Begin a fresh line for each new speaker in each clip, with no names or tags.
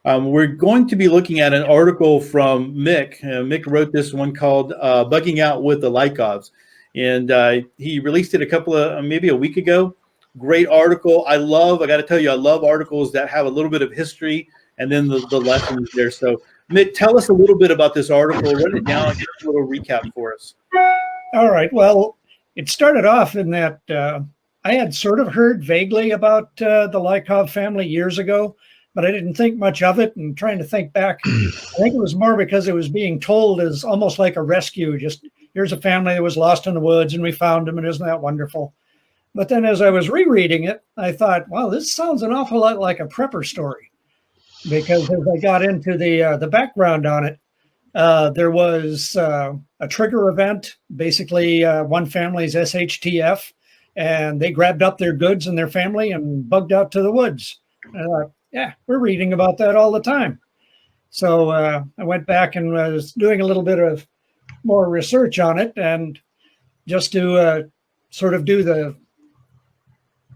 We're going to be looking at an article from Mick. Mick wrote this one called Bugging Out with the Lykovs. And he released it maybe a week ago. Great article. I got to tell you, I love articles that have a little bit of history and then the lessons there. So, Mick, tell us a little bit about this article. Run it down and give us a little recap for us.
All right. Well, it started off in that I had sort of heard vaguely about the Lykov family years ago, but I didn't think much of it. And trying to think back, I think it was more because it was being told as almost like a rescue. Just here's a family that was lost in the woods and we found them, and isn't that wonderful? But then as I was rereading it, I thought, wow, this sounds an awful lot like a prepper story. Because as I got into the background on it, there was a trigger event, basically one family's SHTF, and they grabbed up their goods and their family and bugged out to the woods. And I thought, yeah, we're reading about that all the time. So I went back and was doing a little bit of more research on it, and just to sort of do the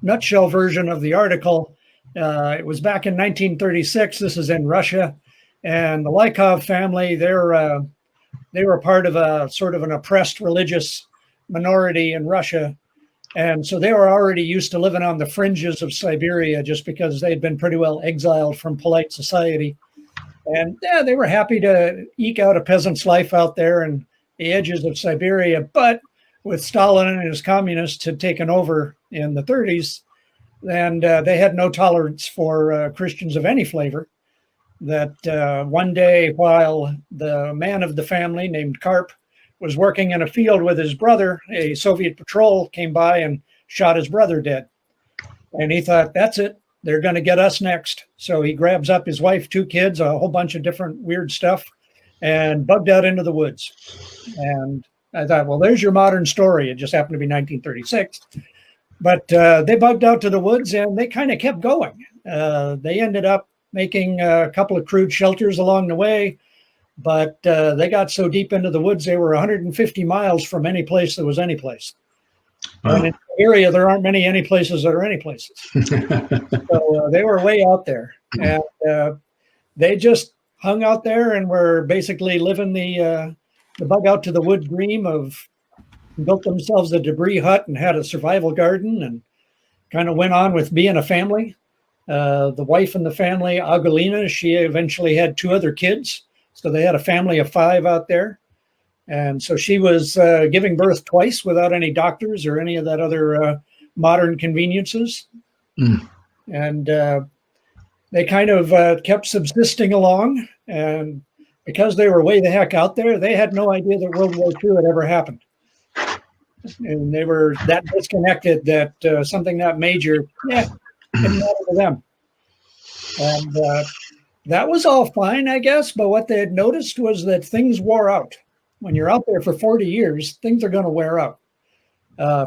nutshell version of the article. It was back in 1936. This is in Russia, and the Lykov family, they were part of a sort of an oppressed religious minority in Russia, and so they were already used to living on the fringes of Siberia, just because they'd been pretty well exiled from polite society. And yeah, they were happy to eke out a peasant's life out there in the edges of Siberia, but with Stalin and his communists had taken over in the 30s, and they had no tolerance for Christians of any flavor. That one day, while the man of the family named Karp was working in a field with his brother, a Soviet patrol came by and shot his brother dead. And he thought, that's it, they're going to get us next. So he grabs up his wife, 2 kids, a whole bunch of different weird stuff, and bugged out into the woods. And I thought, well, there's your modern story. It just happened to be 1936. But they bugged out to the woods, and they kind of kept going. They ended up making a couple of crude shelters along the way, but they got so deep into the woods, they were 150 miles from any place that was any place. Oh. And in the area, there aren't many any places that are any places. So they were way out there. And they just hung out there and were basically living the bug out to the wood dream of built themselves a debris hut and had a survival garden and kind of went on with being a family. The wife in the family, Agulina, she eventually had 2 other kids. So they had a family of 5 out there. And so she was giving birth twice without any doctors or any of that other modern conveniences. Mm. And they kind of kept subsisting along. And because they were way the heck out there, they had no idea that World War II had ever happened. And they were that disconnected that something that major, didn't matter to them. And that was all fine, I guess. But what they had noticed was that things wore out. When you're out there for 40 years, things are going to wear out.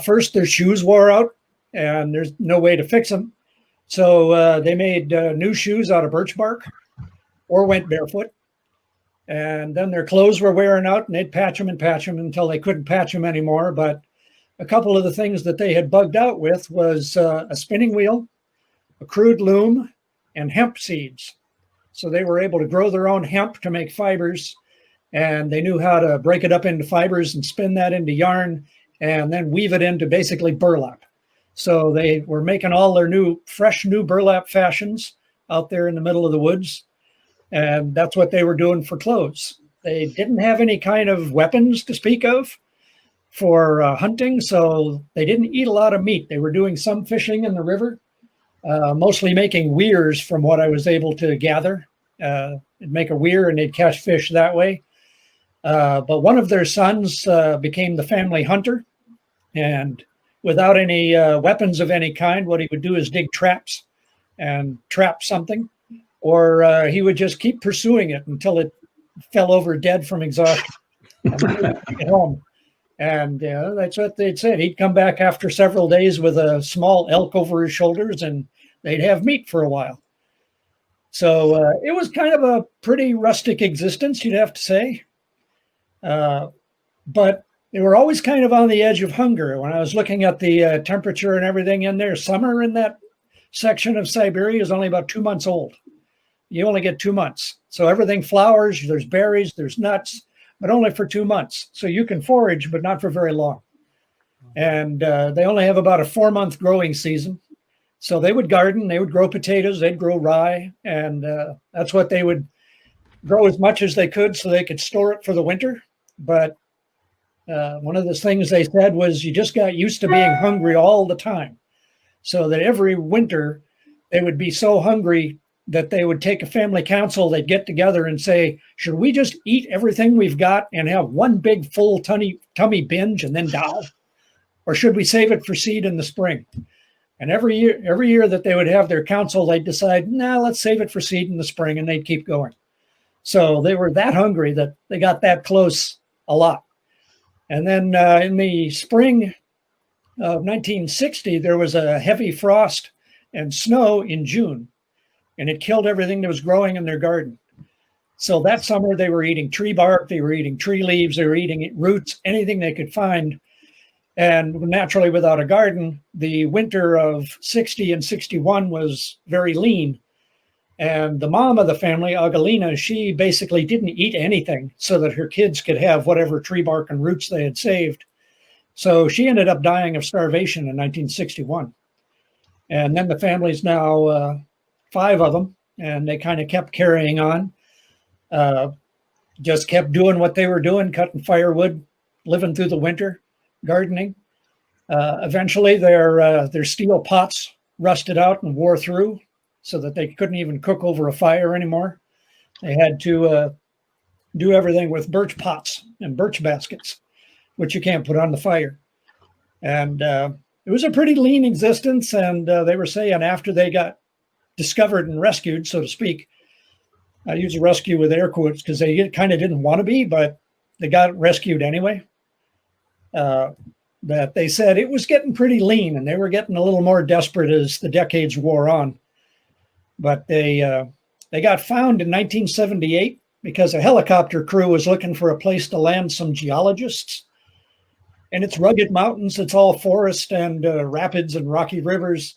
First, their shoes wore out, and there's no way to fix them. So they made new shoes out of birch bark or went barefoot. And then their clothes were wearing out, and they'd patch them until they couldn't patch them anymore. But a couple of the things that they had bugged out with was a spinning wheel, a crude loom, and hemp seeds. So they were able to grow their own hemp to make fibers, and they knew how to break it up into fibers and spin that into yarn and then weave it into basically burlap. So they were making all their fresh new burlap fashions out there in the middle of the woods. And that's what they were doing for clothes. They didn't have any kind of weapons to speak of for hunting, so they didn't eat a lot of meat. They were doing some fishing in the river, mostly making weirs from what I was able to gather. They'd make a weir and they'd catch fish that way. But one of their sons became the family hunter, and without any weapons of any kind, what he would do is dig traps and trap something, or he would just keep pursuing it until it fell over dead from exhaustion and take it home. And that's what they'd said. He'd come back after several days with a small elk over his shoulders, and they'd have meat for a while. So it was kind of a pretty rustic existence, you'd have to say. But they were always kind of on the edge of hunger. When I was looking at the temperature and everything in there, summer in that section of Siberia is only about 2 months old. you only get 2 months. So everything flowers, there's berries, there's nuts, but only for 2 months. So you can forage, but not for very long. And they only have about a 4-month growing season. So they would garden, they would grow potatoes, they'd grow rye, and that's what they would grow as much as they could so they could store it for the winter. But one of the things they said was you just got used to being hungry all the time. So that every winter they would be so hungry that they would take a family council, they'd get together and say, should we just eat everything we've got and have one big full tummy binge and then die? Or should we save it for seed in the spring? And every year that they would have their council, they'd decide, nah, let's save it for seed in the spring, and they'd keep going. So they were that hungry that they got that close a lot. And then in the spring of 1960, there was a heavy frost and snow in June, and it killed everything that was growing in their garden. So that summer they were eating tree bark, they were eating tree leaves, they were eating roots, anything they could find. And naturally, without a garden, the winter of 60 and 61 was very lean. And the mom of the family, Agalina, she basically didn't eat anything so that her kids could have whatever tree bark and roots they had saved. So she ended up dying of starvation in 1961. And then the family's now 5 of them, and they kind of kept carrying on, just kept doing what they were doing, cutting firewood, living through the winter, gardening. Eventually, their steel pots rusted out and wore through so that they couldn't even cook over a fire anymore. They had to do everything with birch pots and birch baskets, which you can't put on the fire. And it was a pretty lean existence. And they were saying after they got discovered and rescued, so to speak, I use rescue with air quotes because they kind of didn't want to be, but they got rescued anyway. That they said it was getting pretty lean and they were getting a little more desperate as the decades wore on. But they got found in 1978 because a helicopter crew was looking for a place to land some geologists. And it's rugged mountains, it's all forest and rapids and rocky rivers.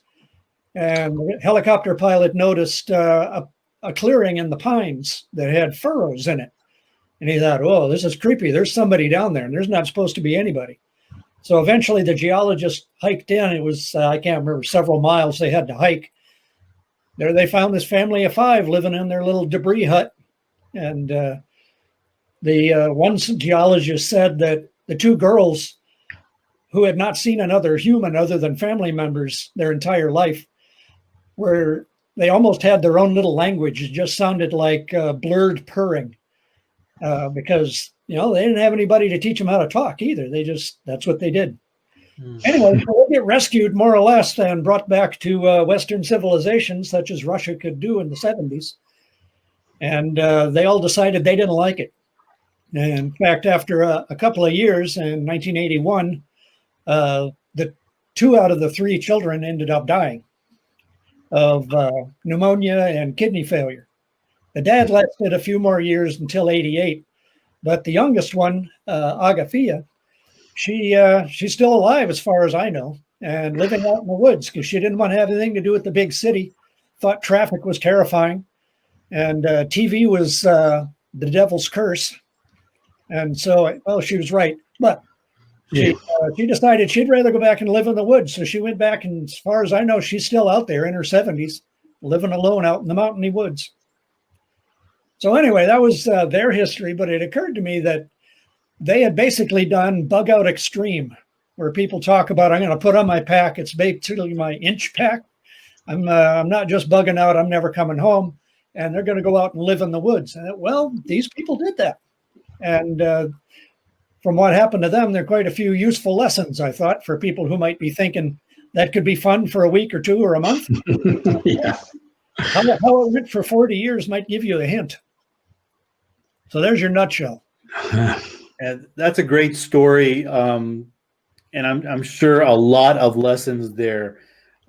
And the helicopter pilot noticed a clearing in the pines that had furrows in it. And he thought, oh, this is creepy. There's somebody down there and there's not supposed to be anybody. So eventually the geologist hiked in. It was, I can't remember, several miles they had to hike. There they found this family of 5 living in their little debris hut. And the one geologist said that the 2 girls who had not seen another human other than family members their entire life they almost had their own little language. It just sounded like blurred purring because, they didn't have anybody to teach them how to talk either. That's what they did. Anyway, so they get rescued more or less and brought back to Western civilization, such as Russia could do in the 70s. And they all decided they didn't like it. And in fact, after a couple of years in 1981, the 2 out of the 3 children ended up dying of pneumonia and kidney failure. The dad lasted a few more years until 88. But the youngest one, Agafia, she's still alive as far as I know and living out in the woods because she didn't want to have anything to do with the big city, thought traffic was terrifying, and TV was the devil's curse. And so, well, she was right. But she decided she'd rather go back and live in the woods. So she went back, and as far as I know, she's still out there in her 70s, living alone out in the mountainy woods. So anyway, that was their history, but it occurred to me that they had basically done Bugout Extreme, where people talk about, I'm going to put on my pack. It's basically my inch pack. I'm not just bugging out. I'm never coming home. And they're going to go out and live in the woods. And well, these people did that. And from what happened to them, there are quite a few useful lessons, I thought, for people who might be thinking that could be fun for a week or 2 or a month.
Yeah.
How it went for 40 years might give you a hint. So there's your nutshell.
And that's a great story, and I'm sure a lot of lessons there.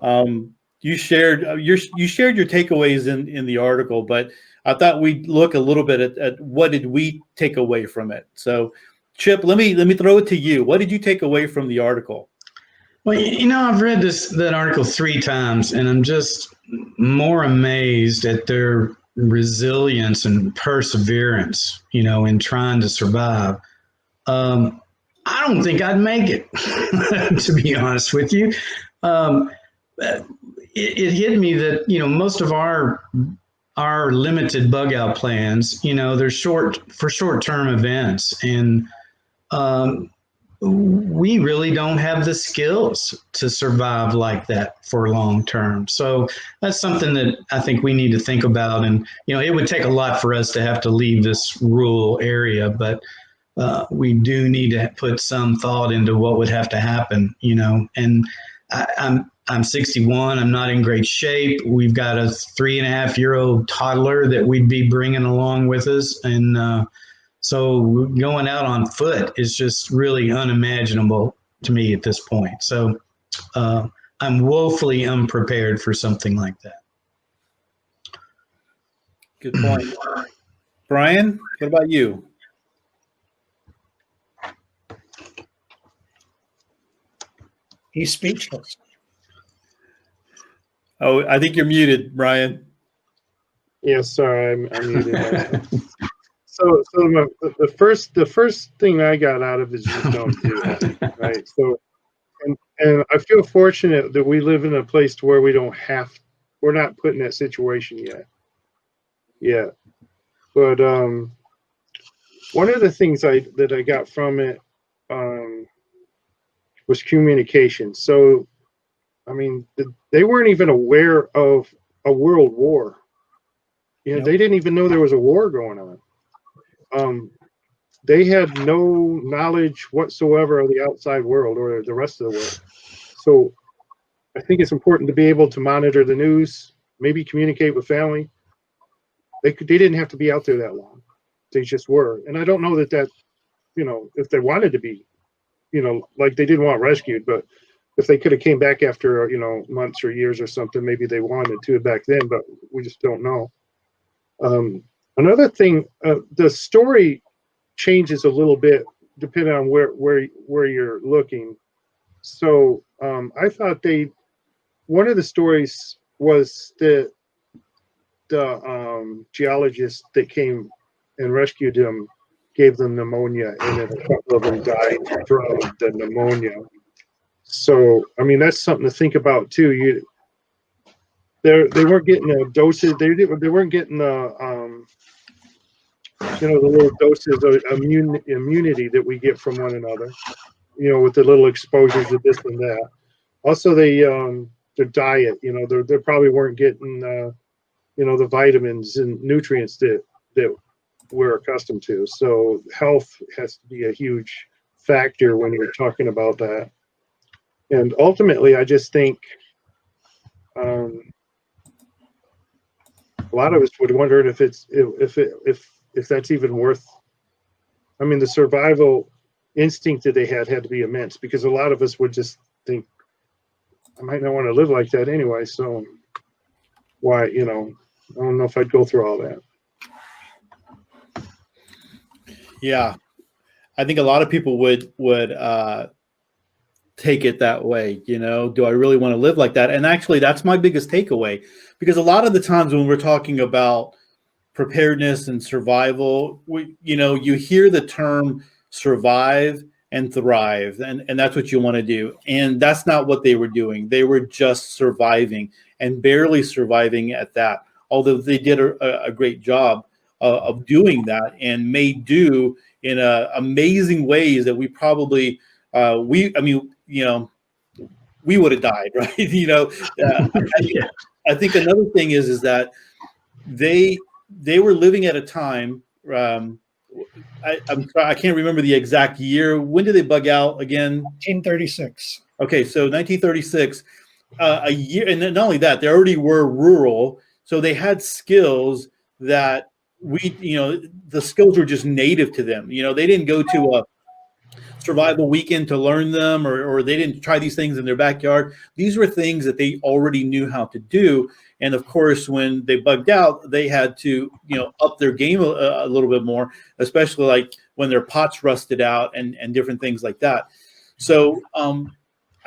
You shared your takeaways in the article, but I thought we'd look a little bit at what did we take away from it. So, Chip, let me throw it to you. What did you take away from the article?
Well, I've read that article 3 times, and I'm just more amazed at their resilience and perseverance, in trying to survive. I don't think I'd make it, to be honest with you. It hit me that, most of our limited bug out plans, they're short-term events. And we really don't have the skills to survive like that for long term. So that's something that I think we need to think about. And, it would take a lot for us to have to leave this rural area, but we do need to put some thought into what would have to happen, and I'm 61. I'm not in great shape. We've got a 3.5-year-old toddler that we'd be bringing along with us. And so going out on foot is just really unimaginable to me at this point. So I'm woefully unprepared for something like that.
Good point. Brian, what about you?
He's speechless.
Oh, I think you're muted, Brian.
Yeah, sorry, I'm muted. So the first thing I got out of it is just don't do that, right? So, and I feel fortunate that we live in a place where we're not put in that situation yet. Yeah, but one of the things that I got from it was communication. So, I mean, they weren't even aware of a world war.
Nope.
They didn't even know there was a war going on. They had no knowledge whatsoever of the outside world or the rest of the world. So I think it's important to be able to monitor the news, maybe communicate with family. They didn't have to be out there that long. They just were. And I don't know that, if they wanted to be, like they didn't want rescued, but if they could have came back after, months or years or something, maybe they wanted to back then, but we just don't know. Another thing, the story changes a little bit depending on where you're looking. So I thought one of the stories was that the geologist that came and rescued them gave them pneumonia, and then a couple of them died from the pneumonia. So, I mean, that's something to think about too. They weren't getting the doses. They weren't getting the the little doses of immunity that we get from one another. With the little exposures of this and that. Also, their diet. They probably weren't getting the vitamins and nutrients that we're accustomed to. So health has to be a huge factor when you're talking about that. And ultimately, I just think a lot of us would wonder if that's even worth. I mean, the survival instinct that they had to be immense, because a lot of us would just think, I might not want to live like that anyway. So why, I don't know if I'd go through all that.
Yeah, I think a lot of people would take it that way. Do I really want to live like that? And actually, that's my biggest takeaway, because a lot of the times when we're talking about preparedness and survival, you hear the term survive and thrive, and that's what you want to do. And that's not what they were doing. They were just surviving, and barely surviving at that, although they did a great job of doing that, and made do in amazing ways that we probably we would have died, right? I think another thing is that they were living at a time. I can't remember the exact year. When did they bug out again?
1936. Okay,
so 1936, a year, and not only that, they already were rural, so they had skills that the skills were just native to them. They didn't go to a survival weekend to learn them, or they didn't try these things in their backyard. These were things that they already knew how to do. And of course, when they bugged out, they had to, up their game a little bit more, especially like when their pots rusted out and different things like that. So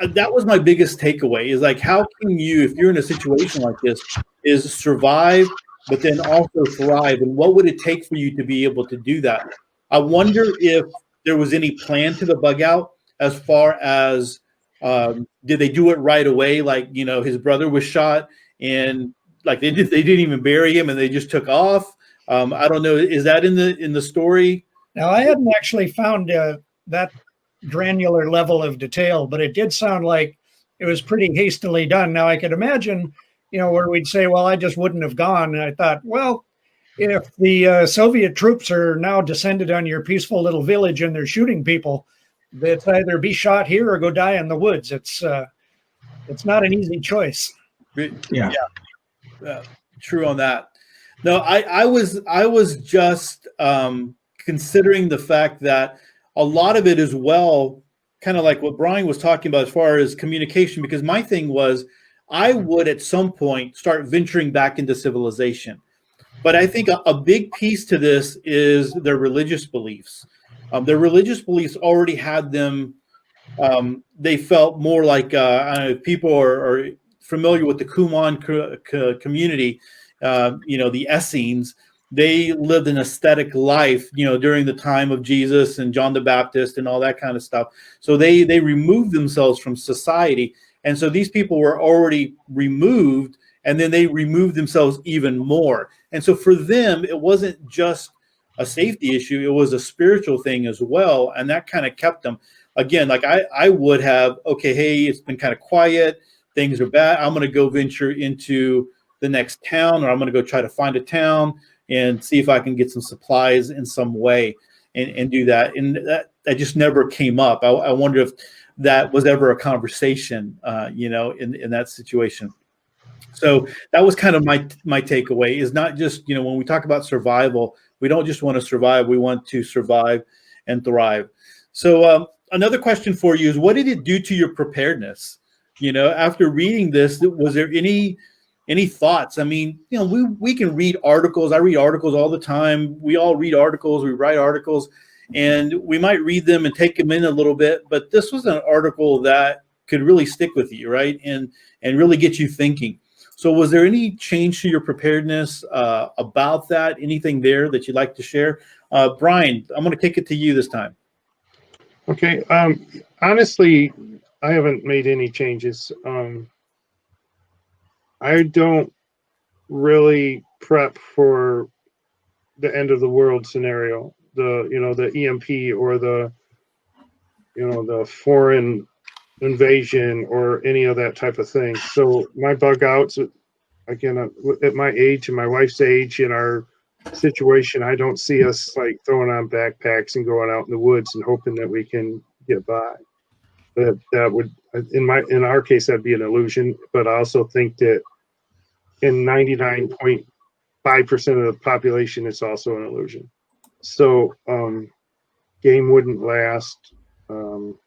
that was my biggest takeaway, is like, how can you, if you're in a situation like this, is survive but then also thrive? And what would it take for you to be able to do that? I wonder if there was any plan to the bug out as far as did they do it right away? Like, you know, his brother was shot and like they didn't even bury him and they just took off. I don't know. Is that in the story?
Now, I hadn't actually found that granular level of detail, but it did sound like it was pretty hastily done. Now, I could imagine, you know, where we'd say, well, I just wouldn't have gone. And I thought, well, if the Soviet troops are now descended on your peaceful little village and they're shooting people, it's either be shot here or go die in the woods. It's not an easy choice.
Yeah.
True on that. No, I was just considering the fact that a lot of it is, well, kind of like what Brian was talking about as far as communication, because my thing was I would at some point start venturing back into civilization. But I think a big piece to this is their religious beliefs. Their religious beliefs already had them. They felt more like people are familiar with the Kuman community. You know, the Essenes. They lived an ascetic life, you know, during the time of Jesus and John the Baptist and all that kind of stuff. So they removed themselves from society, and so these people were already removed. And then they removed themselves even more. And so for them, it wasn't just a safety issue. It was a spiritual thing as well. And that kind of kept them. Again, like I would have, okay, hey, it's been kind of quiet. Things are bad. I'm going to go venture into the next town, or I'm going to go try to find a town and see if I can get some supplies in some way and do that. And that just never came up. I wonder if that was ever a conversation, you know, in that situation. So that was kind of my takeaway, is not just, you know, when we talk about survival, we don't just want to survive. We want to survive and thrive. So another question for you is, what did it do to your preparedness? You know, after reading this, was there any thoughts? I mean, you know, we can read articles. I read articles all the time. We all read articles. We write articles, and we might read them and take them in a little bit. But this was an article that could really stick with you, right? And really get you thinking. So was there any change to your preparedness about that? Anything there that you'd like to share? Brian, I'm going to kick it to you this time.
Okay. Honestly, I haven't made any changes. I don't really prep for the end of the world scenario, the EMP or the foreign invasion or any of that type of thing. So my bug outs, again, at my age and my wife's age, in our situation, I don't see us like throwing on backpacks and going out in the woods and hoping that we can get by. That would, in our case, that'd be an illusion. But I also think that in 99.5% of the population, it's also an illusion. So game wouldn't last.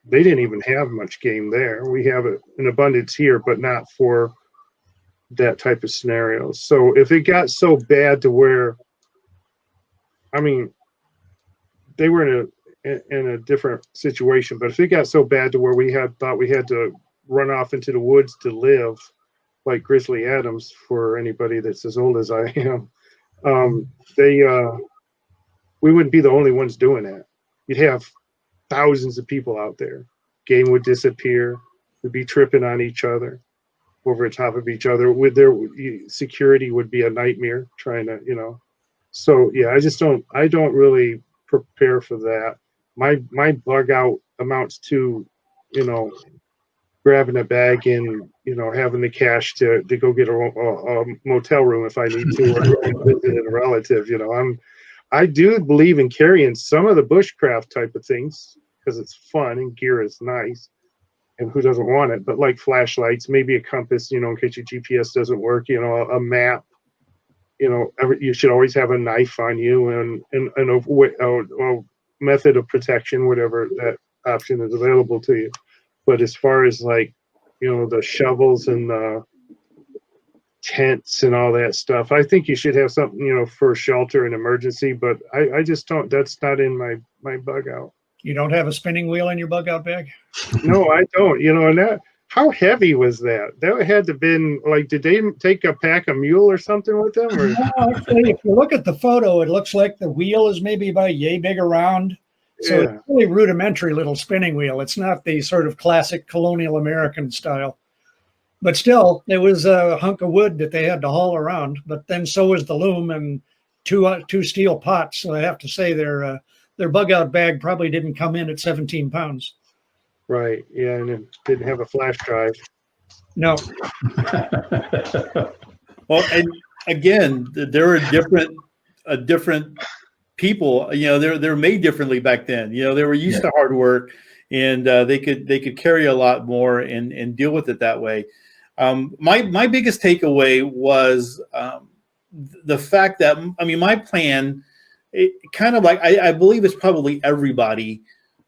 They didn't even have much game there. We have it in abundance here, but not for that type of scenario. So if it got so bad to where, I mean, they were in a different situation, but if it got so bad to where we thought we had to run off into the woods to live, like Grizzly Adams, for anybody that's as old as I am, we wouldn't be the only ones doing that. You'd have thousands of people out there. Game would disappear. We'd be tripping on each other, over the top of each other. With their security would be a nightmare trying to, So yeah, I don't really prepare for that. My bug out amounts to, grabbing a bag and having the cash to go get a motel room if I need to, or visit a relative. I do believe in carrying some of the bushcraft type of things because it's fun and gear is nice, and who doesn't want it? But like flashlights, maybe a compass, in case your GPS doesn't work, a map. You should always have a knife on you and a method of protection, whatever that option is available to you. But as far as like, the shovels and the tents and all that stuff, I think you should have something, for shelter and emergency. But I just don't. That's not in my bug out.
You don't have a spinning wheel in your bug out bag?
No, I don't. And How heavy was that? That had to been like, did they take a pack of mule or something with them? Or?
No, actually, if you look at the photo, it looks like the wheel is maybe about yay big around. So
Yeah.
it's really rudimentary little spinning wheel. It's not the sort of classic colonial American style. But still, it was a hunk of wood that they had to haul around. But then so was the loom and two steel pots. So I have to say their bug out bag probably didn't come in at 17 pounds.
Right. Yeah, and it didn't have a flash drive.
No.
Well, and again, there are different people. You know, they're made differently back then. You know, they were used to hard work, and they could carry a lot more and deal with it that way. My biggest takeaway was the fact that, I mean, my plan, it kind of like I believe it's probably everybody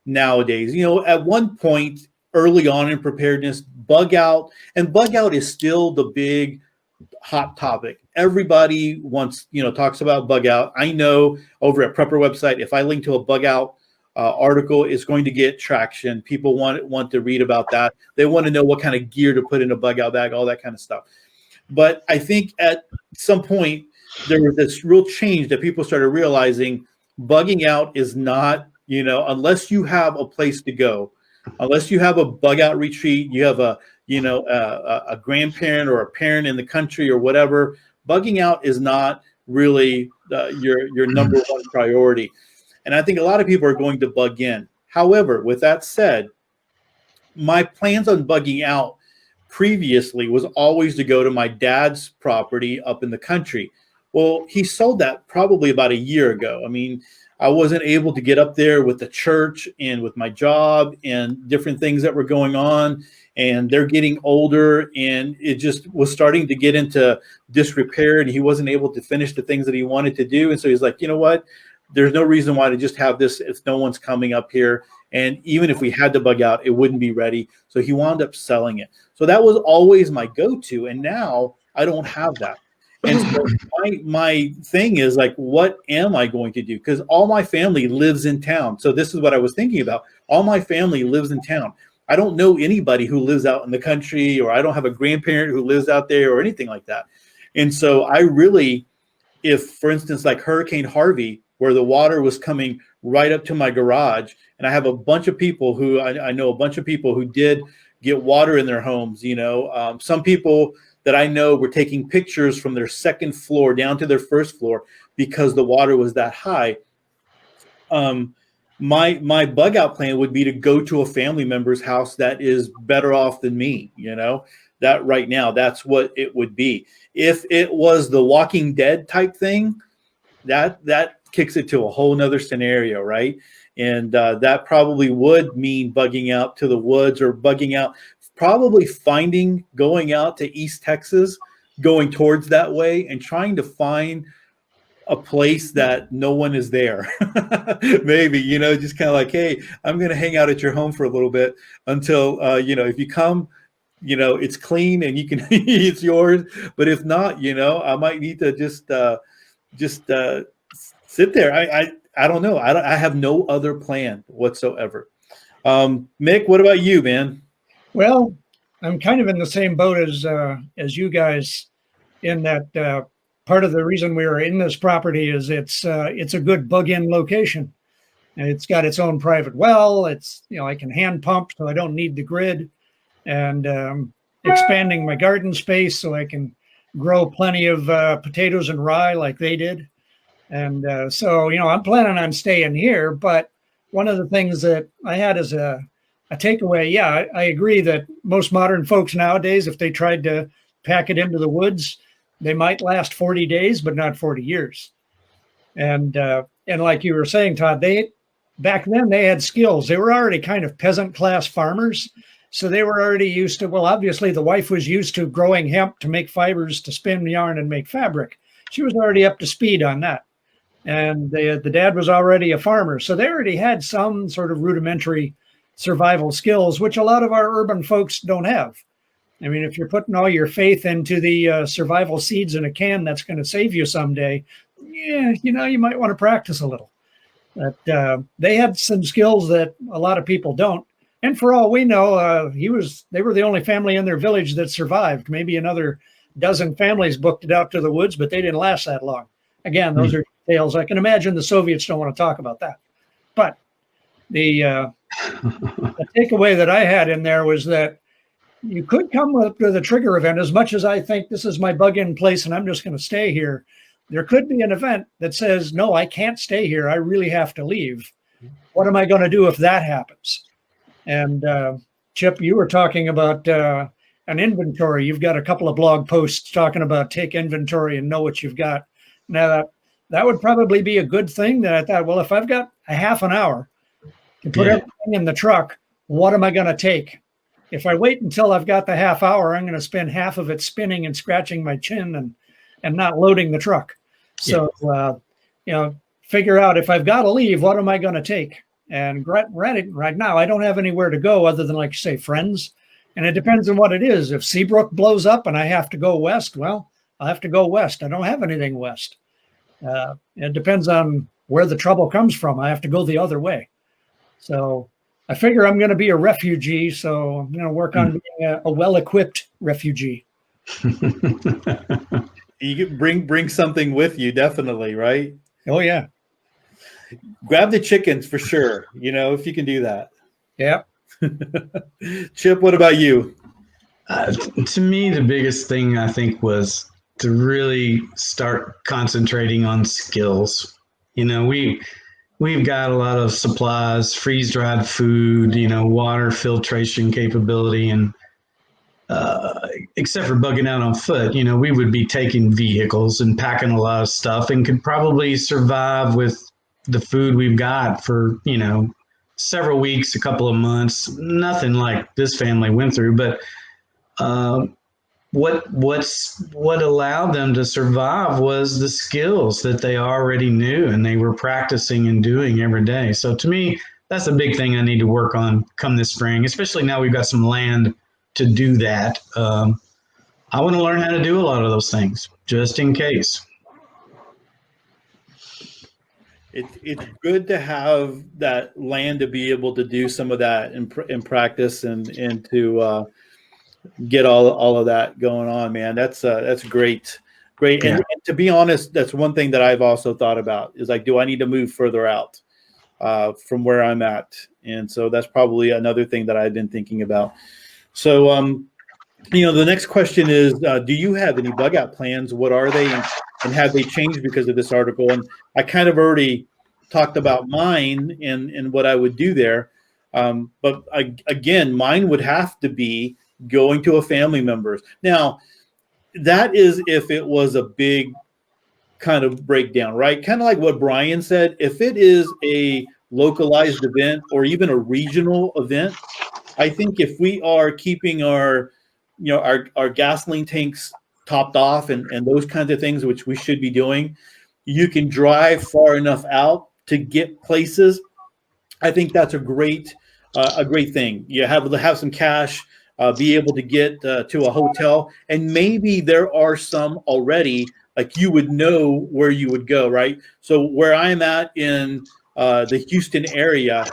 nowadays. You know, at one point early on in preparedness, bug out is still the big hot topic. Everybody wants, talks about bug out. I know over at Prepper website, if I link to a bug out article, it's going to get traction. People want to read about that. They want to know what kind of gear to put in a bug out bag, all that kind of stuff. But I think at some point there was this real change that people started realizing bugging out is not, unless you have a place to go, unless you have a bug out retreat, you have a grandparent or a parent in the country or whatever, bugging out is not really your number one priority. And I think a lot of people are going to bug in. However, with that said, my plans on bugging out previously was always to go to my dad's property up in the country. Well, he sold that probably about a year ago. I mean, I wasn't able to get up there with the church and with my job and different things that were going on. And they're getting older, and it just was starting to get into disrepair, and he wasn't able to finish the things that he wanted to do. And so he's like, you know what? There's no reason why to just have this if no one's coming up here. And even if we had to bug out, it wouldn't be ready. So he wound up selling it. So that was always my go-to. And now I don't have that. And so my thing is like, what am I going to do? Because all my family lives in town. So this is what I was thinking about. All my family lives in town. I don't know anybody who lives out in the country, or I don't have a grandparent who lives out there or anything like that. And so I really, if for instance, like Hurricane Harvey, where the water was coming right up to my garage, and I have a bunch of people who I know a bunch of people who did get water in their homes. Some people that I know were taking pictures from their second floor down to their first floor because the water was that high. My bug out plan would be to go to a family member's house that is better off than me. That right now, that's what it would be. If it was the Walking Dead type thing, that kicks it to a whole nother scenario, right? And that probably would mean bugging out to the woods, or bugging out, probably going out to East Texas, going towards that way, and trying to find a place that no one is there. Maybe, just kind of like, hey, I'm going to hang out at your home for a little bit until, if you come, it's clean and you can, it's yours. But if not, I might need to just sit there. I don't know. I have no other plan whatsoever. Mick, what about you, man?
Well, I'm kind of in the same boat as you guys, in that part of the reason we are in this property is it's a good bug-in location. And it's got its own private well. It's, I can hand pump, so I don't need the grid, and expanding my garden space so I can grow plenty of potatoes and rye like they did. And so, I'm planning on staying here. But one of the things that I had as a takeaway, I agree that most modern folks nowadays, if they tried to pack it into the woods, they might last 40 days, but not 40 years. And like you were saying, Todd, back then they had skills. They were already kind of peasant class farmers. So they were already used to, well, obviously the wife was used to growing hemp to make fibers, to spin yarn and make fabric. She was already up to speed on that. And the dad was already a farmer. So they already had some sort of rudimentary survival skills, which a lot of our urban folks don't have. I mean, if you're putting all your faith into the survival seeds in a can that's going to save you someday, you might want to practice a little. But they had some skills that a lot of people don't. And for all we know, they were the only family in their village that survived. Maybe another dozen families booked it out to the woods, but they didn't last that long. Again, those are details. I can imagine the Soviets don't want to talk about that. But the takeaway that I had in there was that you could come up with a trigger event. As much as I think this is my bug-in place and I'm just going to stay here, there could be an event that says, no, I can't stay here. I really have to leave. What am I going to do if that happens? And Chip, you were talking about an inventory. You've got a couple of blog posts talking about take inventory and know what you've got. Now, that would probably be a good thing. That I thought, well, if I've got a half an hour to put everything in the truck, what am I going to take? If I wait until I've got the half hour, I'm going to spend half of it spinning and scratching my chin and not loading the truck. So, figure out if I've got to leave, what am I going to take? And right now, I don't have anywhere to go other than, like you say, friends. And it depends on what it is. If Seabrook blows up and I have to go west, well, I'll have to go west. I don't have anything west. It depends on where the trouble comes from. I have to go the other way. So I figure I'm going to be a refugee. So I'm going to work on being a well-equipped refugee.
You can bring something with you, definitely, right?
Oh, yeah.
Grab the chickens for sure, if you can do that.
Yeah.
Chip, what about you?
To me, the biggest thing I think was to really start concentrating on skills. We've got a lot of supplies, freeze-dried food, water filtration capability, and except for bugging out on foot, we would be taking vehicles and packing a lot of stuff and could probably survive with the food we've got for, several weeks, a couple of months, nothing like this family went through. But what allowed them to survive was the skills that they already knew and they were practicing and doing every day. So to me, that's a big thing I need to work on come this spring, especially now we've got some land to do that. I want to learn how to do a lot of those things just in case.
It's good to have that land to be able to do some of that in practice and to get all of that going on, man. That's great. Yeah. And to be honest, that's one thing that I've also thought about is like, do I need to move further out from where I'm at? And so that's probably another thing that I've been thinking about. So, the next question is, do you have any bug out plans? What are they? And have they changed because of this article? And I kind of already talked about mine and what I would do there. But again, mine would have to be going to a family member's. Now, that is if it was a big kind of breakdown, right? Kind of like what Brian said. If it is a localized event or even a regional event, I think if we are keeping our gasoline tanks topped off and those kinds of things, which we should be doing, you can drive far enough out to get places. I think that's a great thing. You have to have some cash, be able to get to a hotel, and maybe there are some already, like you would know where you would go, right? So where I'm at in the Houston area,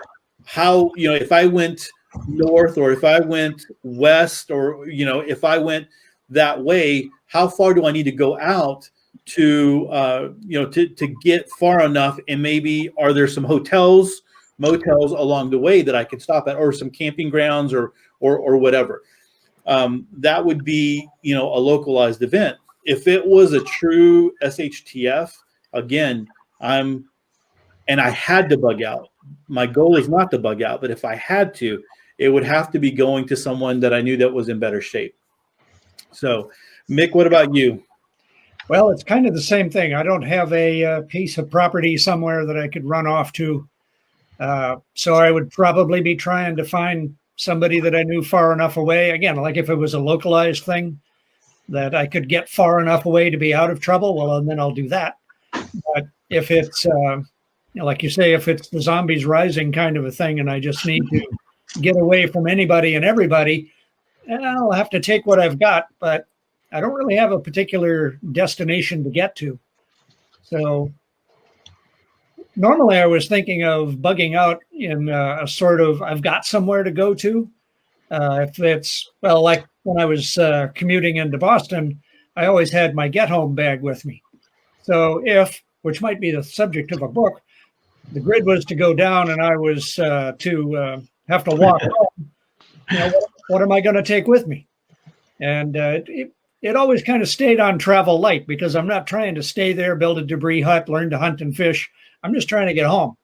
if I went north or if I went west or if I went that way, how far do I need to go out to get far enough? And maybe are there some motels along the way that I could stop at, or some camping grounds or whatever? That would be a localized event. If it was a true SHTF, again, and I had to bug out. My goal is not to bug out, but if I had to, it would have to be going to someone that I knew that was in better shape. So, Mick, what about you?
Well, it's kind of the same thing. I don't have a piece of property somewhere that I could run off to. So I would probably be trying to find somebody that I knew far enough away. Again, like if it was a localized thing that I could get far enough away to be out of trouble, well, then I'll do that. But if it's, like you say, if it's the zombies rising kind of a thing and I just need to get away from anybody and everybody, I'll have to take what I've got, but I don't really have a particular destination to get to. So Normally, I was thinking of bugging out in a sort of I've got somewhere to go to. If it's, well, like when I was commuting into Boston, I always had my get home bag with me. So if, which might be the subject of a book, the grid was to go down and I was to have to walk home, what am I going to take with me? And it always kind of stayed on travel light because I'm not trying to stay there, build a debris hut, learn to hunt and fish. I'm just trying to get home.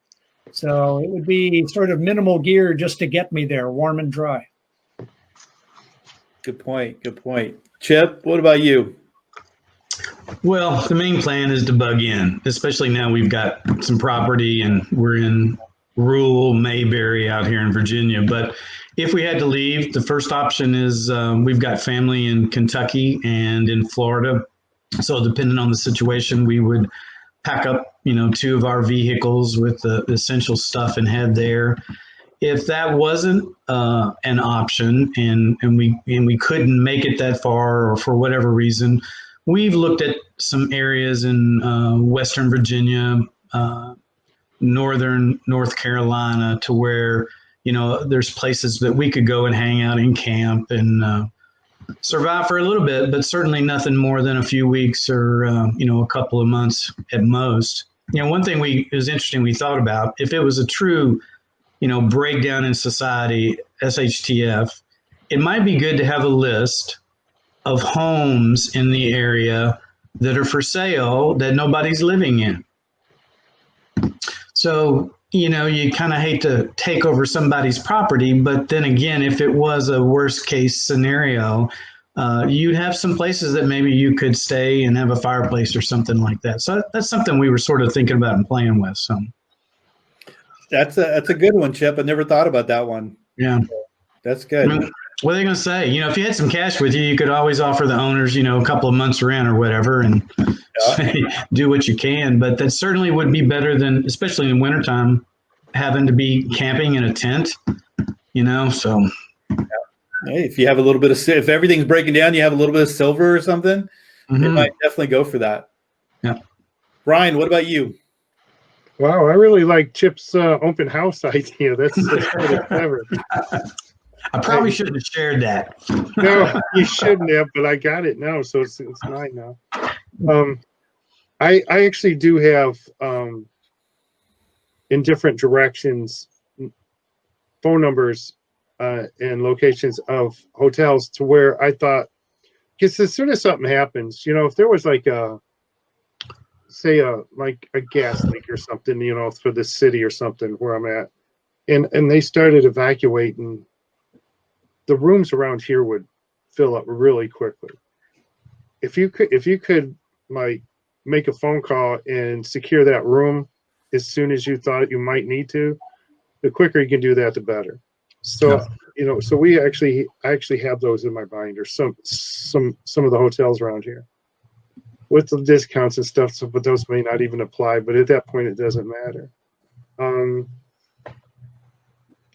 So it would be sort of minimal gear just to get me there, warm and dry.
Good point. Good point. Chip, what about you?
Well, the main plan is to bug in, especially now we've got some property and we're in rural Mayberry out here in Virginia. But if we had to leave, the first option is we've got family in Kentucky and in Florida. So depending on the situation, we would pack up, 2 of our vehicles with the essential stuff and head there. If that wasn't an option and we couldn't make it that far or for whatever reason, we've looked at some areas in Western Virginia, northern North Carolina, to where, there's places that we could go and hang out and camp and survive for a little bit, but certainly nothing more than a few weeks or, a couple of months at most. One thing it was interesting we thought about, if it was a true, breakdown in society, SHTF, it might be good to have a list of homes in the area that are for sale that nobody's living in. So, you kind of hate to take over somebody's property, but then again, if it was a worst case scenario, you'd have some places that maybe you could stay and have a fireplace or something like that. So that's something we were sort of thinking about and playing with. So
that's a good one, Chip. I never thought about that one.
Yeah,
that's good.
What are they going to say? If you had some cash with you, you could always offer the owners, a couple of months rent or whatever and do what you can. But that certainly would be better than, especially in wintertime, having to be camping in a tent, so.
Hey, if you have a little bit of, if everything's breaking down, you have a little bit of silver or something,
Mm-hmm.
you might definitely go for that.
Yeah.
Brian, what about you?
Wow, I really like Chip's open house idea. That's really clever.
I probably shouldn't have shared that.
No, you shouldn't have, but I got it now, so it's mine now. I actually do have in different directions phone numbers and locations of hotels to where I thought, because as soon as something happens, if there was like say a gas leak or something, for the city or something where I'm at, and they started evacuating, the rooms around here would fill up really quickly. If you could like make a phone call and secure that room as soon as you thought you might need to, the quicker you can do that, the better. So, so I actually have those in my binder. Some of the hotels around here with the discounts and stuff. So, but those may not even apply. But at that point, it doesn't matter.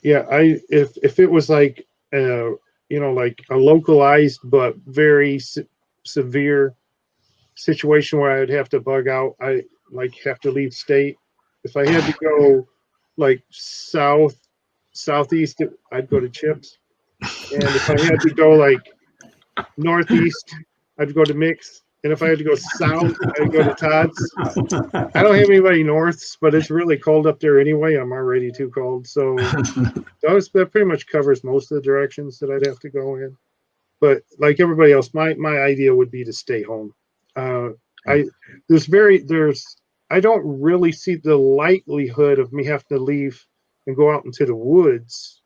If it was like like a localized but very severe situation where I would have to bug out, I have to leave state. If I had to go like southeast, I'd go to Chips. And if I had to go like northeast, I'd go to Mix. And if I had to go south, I'd go to Todd's. I don't have anybody north, but it's really cold up there anyway. I'm already too cold. So that pretty much covers most of the directions that I'd have to go in. But like everybody else, my idea would be to stay home. I don't really see the likelihood of me having to leave and go out into the woods.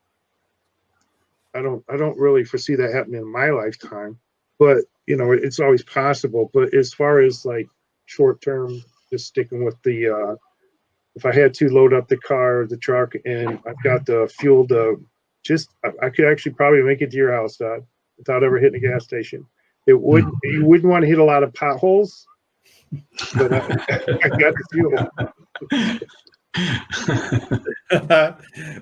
I don't really foresee that happening in my lifetime, but it's always possible. But as far as like short term, just sticking with the if I had to load up the car, the truck, and I've got the fuel I could actually probably make it to your house, Todd, without ever hitting a gas station. You wouldn't want to hit a lot of potholes, but I got the fuel.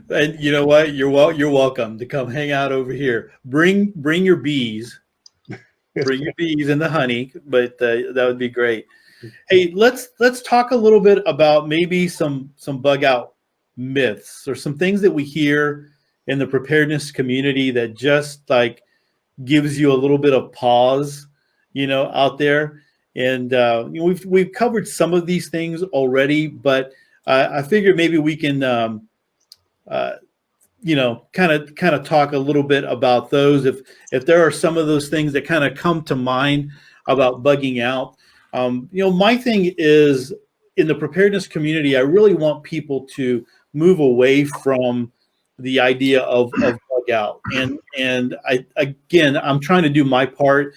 And you know what? You're welcome to come hang out over here. Bring your bees. Bring your bees and the honey, but that would be great. Hey, let's talk a little bit about maybe some bug out myths or some things that we hear in the preparedness community that just like gives you a little bit of pause, out there. And we've covered some of these things already, but I figured maybe we can kind of talk a little bit about those if there are some of those things that kind of come to mind about bugging out. My thing is in the preparedness community, I really want people to move away from the idea of bug out. And I'm trying to do my part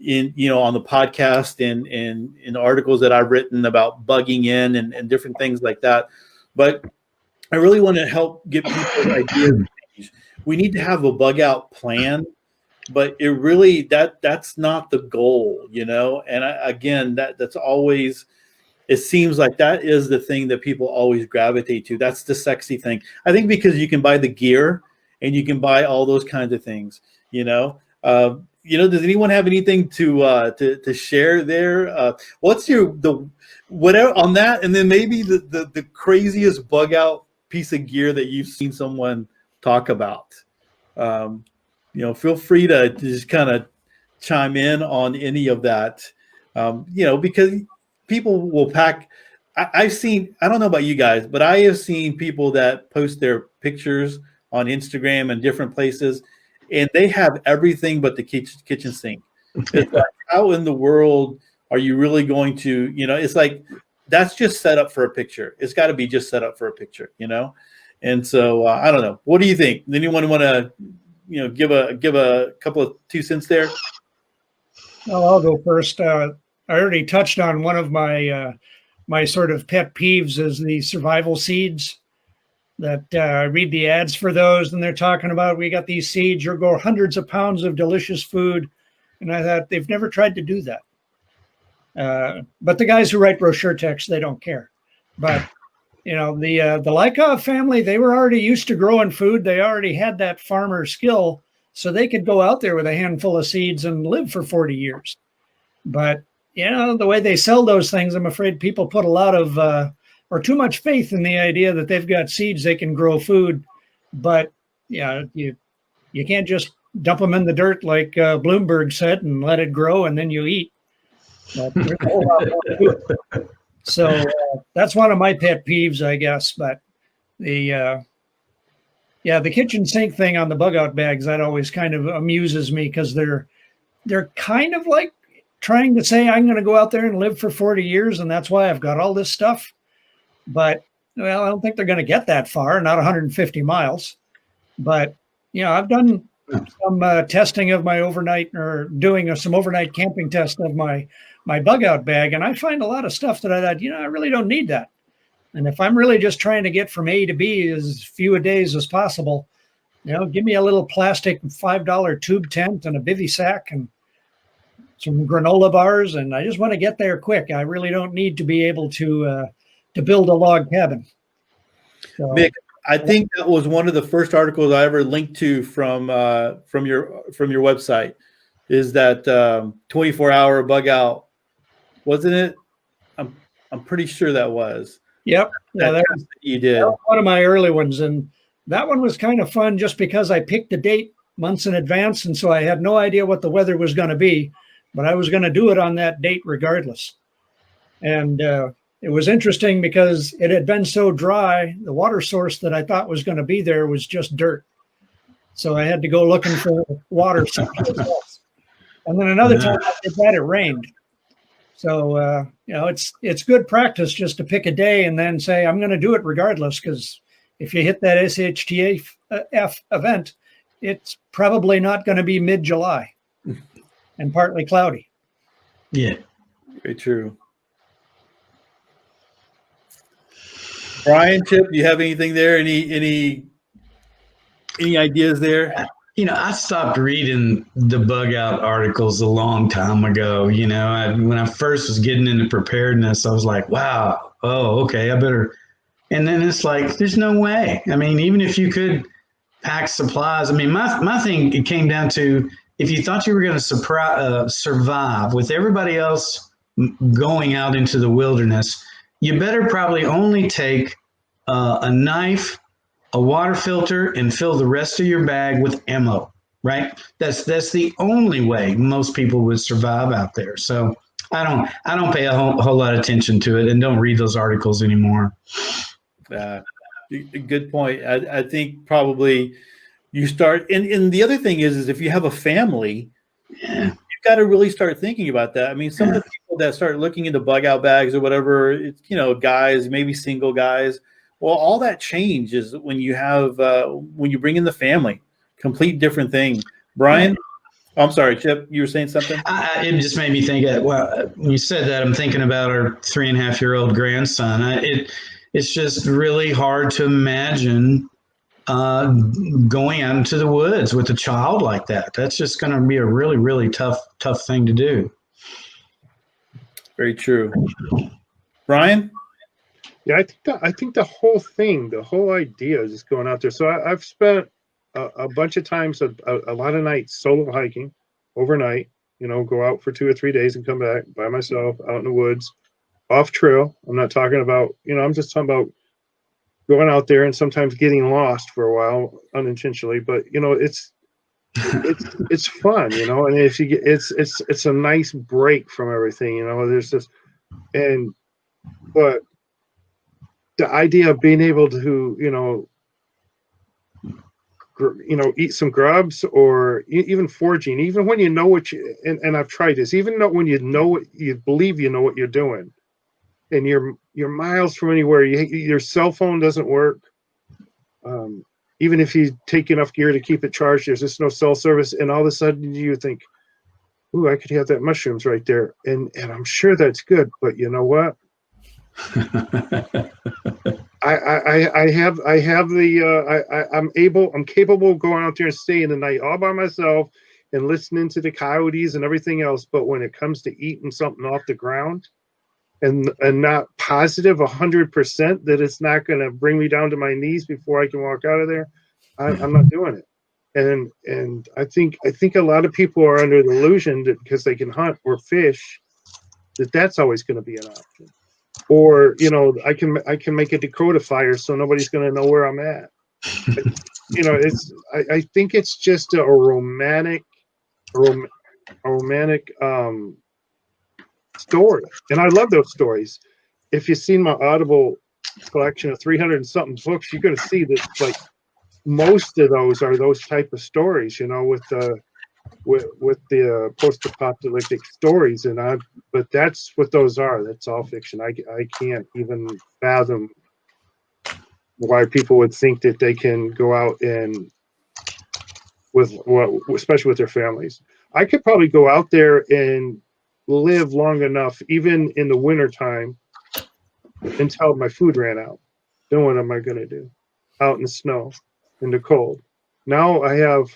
in, on the podcast and in articles that I've written about bugging in and different things like that. But I really want to help get people's ideas. We need to have a bug out plan, but it really that's not the goal, And that's always, it seems like that is the thing that people always gravitate to. That's the sexy thing. I think because you can buy the gear and you can buy all those kinds of things, Does anyone have anything to share there? What's whatever on that, and then maybe the craziest bug out piece of gear that you've seen someone talk about? Feel free to just kind of chime in on any of that. Because people will pack. I've seen, I don't know about you guys, but I have seen people that post their pictures on Instagram and different places, and they have everything but the kitchen sink. It's like, how in the world are you really going to, it's like, that's just set up for a picture. It's got to be just set up for a picture, And so I don't know. What do you think? Anyone want to, give a couple of 2 cents there?
Well, I'll go first. I already touched on one of my my sort of pet peeves is the survival seeds. That I read the ads for those, and they're talking about, we got these seeds, you'll grow hundreds of pounds of delicious food. And I thought, they've never tried to do that. But the guys who write brochure text, they don't care. But, the Lykov family, they were already used to growing food. They already had that farmer skill, so they could go out there with a handful of seeds and live for 40 years. But, the way they sell those things, I'm afraid people put a lot of or too much faith in the idea that they've got seeds, they can grow food. But you can't just dump them in the dirt like Bloomberg said and let it grow and then you eat. But there's a whole lot more to it. So that's one of my pet peeves, I guess. But the kitchen sink thing on the bug out bags, that always kind of amuses me because they're kind of like trying to say, I'm going to go out there and live for 40 years and that's why I've got all this stuff. But, I don't think they're going to get that far, not 150 miles. But, I've done some testing of my overnight, or doing some overnight camping test of my bug out bag. And I find a lot of stuff that I thought, I really don't need that. And if I'm really just trying to get from A to B as few a days as possible, give me a little plastic $5 tube tent and a bivy sack and some granola bars. And I just want to get there quick. I really don't need to be able to build a log cabin. So,
Mick, I think that was one of the first articles I ever linked to from your website. Is that 24-hour bug out? Wasn't it? I'm pretty sure that was.
Yep. That
you did.
That was one of my early ones, and that one was kind of fun just because I picked the date months in advance, and so I had no idea what the weather was going to be, but I was going to do it on that date regardless. And it was interesting because it had been so dry, the water source that I thought was going to be there was just dirt. So I had to go looking for water someplace else. And then another time I did that, it rained. So, it's good practice just to pick a day and then say, I'm going to do it regardless, because if you hit that SHTF event, it's probably not going to be mid-July and partly cloudy.
Yeah.
Very true. Brian, Chip, do you have anything there? Any ideas there?
I stopped reading the bug out articles a long time ago. When I first was getting into preparedness, I was like, wow, oh, okay, I better. And then it's like, there's no way. I mean, even if you could pack supplies, I mean, my thing, it came down to, if you thought you were going to survive with everybody else going out into the wilderness, you better probably only take a knife, a water filter, and fill the rest of your bag with ammo. Right? That's the only way most people would survive out there. So I don't pay a whole lot of attention to it and don't read those articles anymore.
Good point. I think probably you start, and the other thing is if you have a family, you've got to really start thinking about that. I mean, some of the people that start looking into bug out bags or whatever, it's, guys, maybe single guys. Well, all that changes when you have when you bring in the family. Complete different thing. Brian, I'm sorry, Chip, you were saying something?
It just made me think, well, when you said that, I'm thinking about our 3.5-year-old grandson. It's just really hard to imagine going out into the woods with a child like that. That's just going to be a really, really tough thing to do.
Very true. Brian?
Yeah, I think the whole thing, the whole idea is just going out there. So I've spent a bunch of times, a lot of nights solo hiking overnight, go out for 2 or 3 days and come back by myself out in the woods, off trail. I'm not talking about, I'm just talking about going out there and sometimes getting lost for a while unintentionally, but it's fun, and if you get, it's a nice break from everything, there's this, but the idea of being able to, eat some grubs or even foraging, even when you know what you, and I've tried this, even though when you know what you believe, what you're doing, and you're miles from anywhere, your cell phone doesn't work. Even if you take enough gear to keep it charged, there's just no cell service, and all of a sudden you think, "Ooh, I could have that mushrooms right there," and I'm sure that's good, but you know what? I'm capable of going out there and staying the night all by myself and listening to the coyotes and everything else. But when it comes to eating something off the ground and not positive 100% that it's not going to bring me down to my knees before I can walk out of there, I'm not doing it. And I think a lot of people are under the illusion that because they can hunt or fish, that's always going to be an option. Or I can make a Dakota fire so nobody's going to know where I'm at. I think it's just a romantic story, and I love those stories. If you've seen my Audible collection of 300 and something books, you're going to see that like most of those are those type of stories, with the post-apocalyptic stories, but that's what those are. That's all fiction. I can't even fathom why people would think that they can go out and especially with their families. I could probably go out there and live long enough, even in the wintertime, until my food ran out. Then what am I going to do? Out in the snow, in the cold. Now I have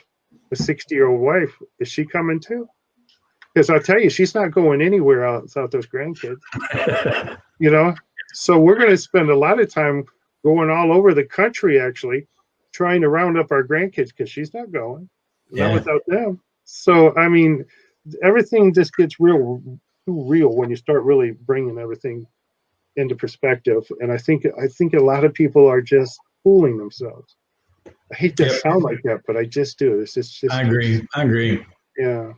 a 60-year-old wife. Is she coming too? Because I'll tell you, she's not going anywhere else without those grandkids. So we're going to spend a lot of time going all over the country, actually, trying to round up our grandkids because she's not going, not without them. So I mean, everything just gets too real when you start really bringing everything into perspective. And I think a lot of people are just fooling themselves. I hate to sound like that, but I just do. It's just
I agree.
Yeah.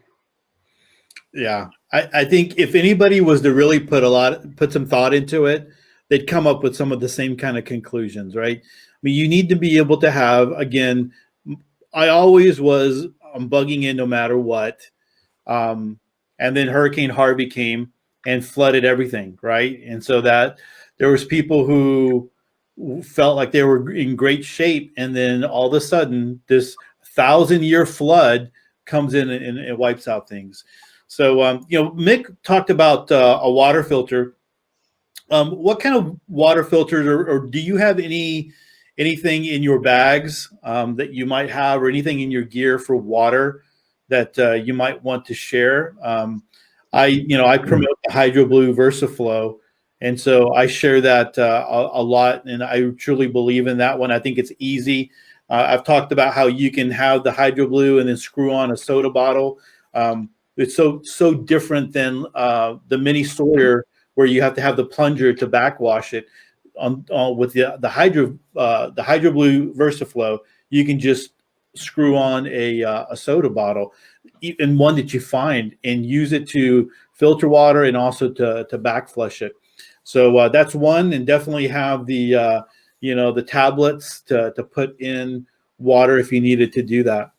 Yeah. I think if anybody was to really put some thought into it, they'd come up with some of the same kind of conclusions, right? I mean, you need to be able to have, again, I always was bugging in no matter what. And then Hurricane Harvey came and flooded everything, right? And so that there was people who felt like they were in great shape, and then all of a sudden this 1,000-year flood comes in and it wipes out things. So Mick talked about a water filter. What kind of water filters, or do you have anything in your bags that you might have, or anything in your gear for water that you might want to share? I promote the Hydro Blue VersaFlow, and so I share that a lot, and I truly believe in that one. I think it's easy. I've talked about how you can have the Hydro Blue and then screw on a soda bottle. it's so different than the mini Sawyer, where you have to have the plunger to backwash it. On with the Hydro Blue VersaFlow, you can just screw on a soda bottle, even one that you find, and use it to filter water and also to backflush it. So that's one, and definitely have the the tablets to put in water if you needed to do that.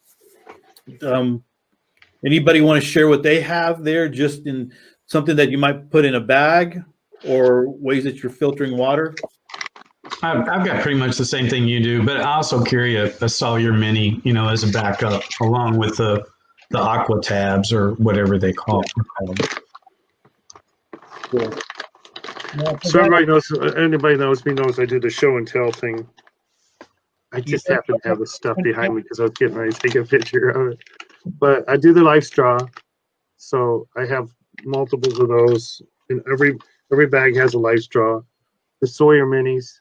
Anybody want to share what they have there, just in something that you might put in a bag, or ways that you're filtering water?
I've got pretty much the same thing you do, but I also carry a Sawyer Mini, as a backup, along with the Aqua tabs, or whatever they call them.
Cool.
So anybody knows me knows I do the show and tell thing. I just happen to have the stuff behind me because I was getting ready to take a picture of it. But I do the life straw, so I have multiples of those. And every bag has a life straw. The Sawyer Minis.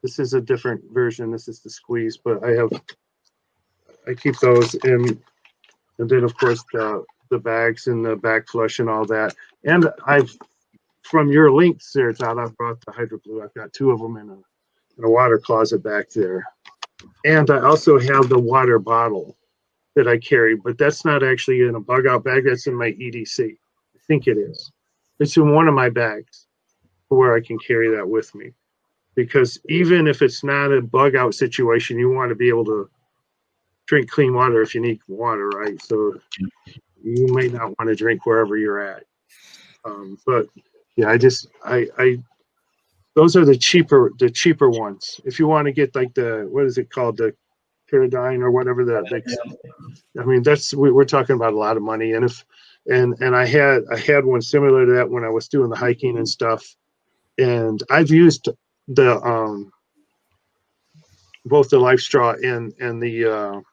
This is a different version. This is the squeeze, but I keep those in, and then of course the bags and the back flush and all that. And from your links there, Todd, I've brought the Hydro Blue. I've got 2 of them in a water closet back there. And I also have the water bottle that I carry, but that's not actually in a bug out bag. That's in my EDC. I think it is. It's in one of my bags where I can carry that with me. Because even if it's not a bug out situation, you want to be able to drink clean water if you need water, right? So you may not want to drink wherever you're at. But yeah, those are the cheaper ones. If you want to get like what is it called, the Pyridine or whatever that, I mean, we're talking about a lot of money. And I had one similar to that when I was doing the hiking and stuff. And I've used the both the life straw and the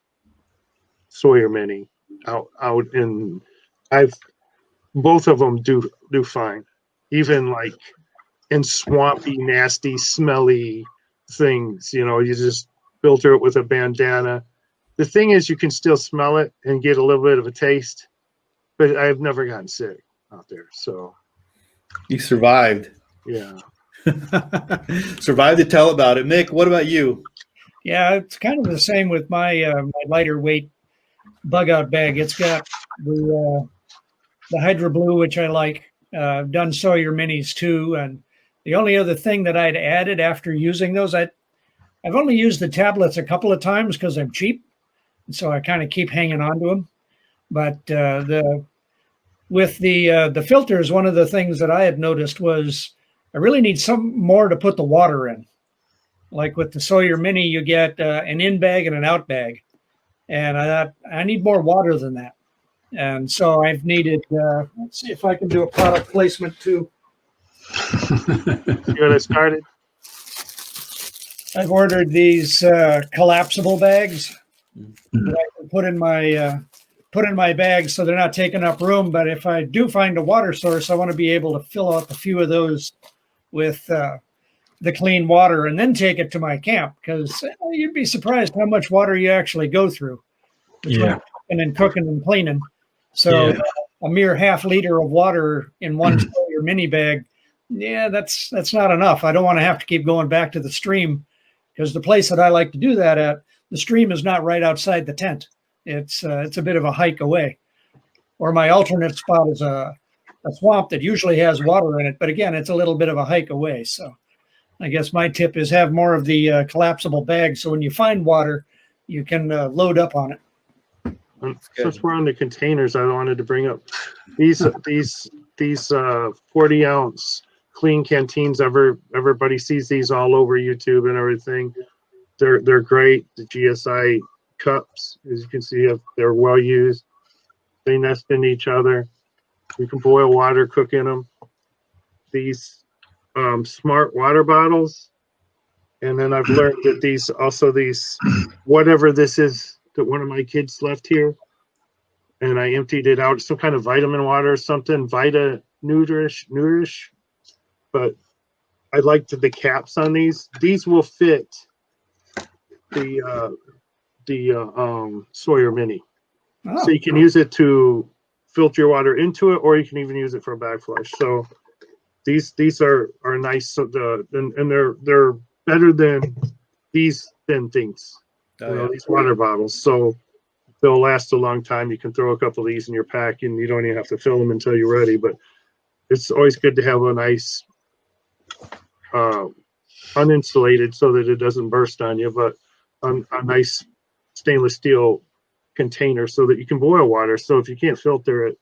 Sawyer Mini out, and both of them do fine, even like in swampy, nasty, smelly things. You just filter it with a bandana. The thing is, you can still smell it and get a little bit of a taste, but I've never gotten sick out there. So
you survived.
Yeah.
Survived to tell about it. Mick, what about you?
Yeah, it's kind of the same with my lighter weight bug out bag. It's got the Hydro Blue, which I like. I've done Sawyer Minis too, and the only other thing that I'd added after using those, I've only used the tablets a couple of times because I'm cheap, and so I kind of keep hanging on to them. But with the filters, one of the things that I had noticed was I really need some more to put the water in. Like with the Sawyer Mini, you get an in bag and an out bag. And I thought, I need more water than that. And so I've needed, let's see if I can do a product placement too.
You got it started?
I've ordered these collapsible bags that I can put in my bag so they're not taking up room. But if I do find a water source, I want to be able to fill up a few of those with the clean water and then take it to my camp, because you'd be surprised how much water you actually go through between cooking and cleaning. So a mere half liter of water in one Sawyer Mini bag, that's not enough. I don't want to have to keep going back to the stream, because the place that I like to do that at, the stream is not right outside the tent. It's a bit of a hike away. Or my alternate spot is a swamp that usually has water in it, but again, it's a little bit of a hike away. So I guess my tip is have more of the collapsible bags, so when you find water, you can load up on it.
Since we're on the containers, I wanted to bring up these 40-ounce clean canteens. Everybody sees these all over YouTube and everything. They're great. The GSI cups, as you can see, they're well used. They nest in each other. You can boil water, cook in them. These smart water bottles, and then I've learned that these whatever this is that one of my kids left here, and I emptied it out, some kind of vitamin water or something, Vita Nutrish, but I liked the caps on these. These will fit the Sawyer Mini.
Oh.
So you can use it to filter your water into it, or you can even use it for a backflush. So these are nice. So and they're better than these thin things. These water bottles. So they'll last a long time. You can throw a couple of these in your pack, and you don't even have to fill them until you're ready. But it's always good to have a nice uninsulated so that it doesn't burst on you, but a nice stainless steel container so that you can boil water. So if you can't filter it,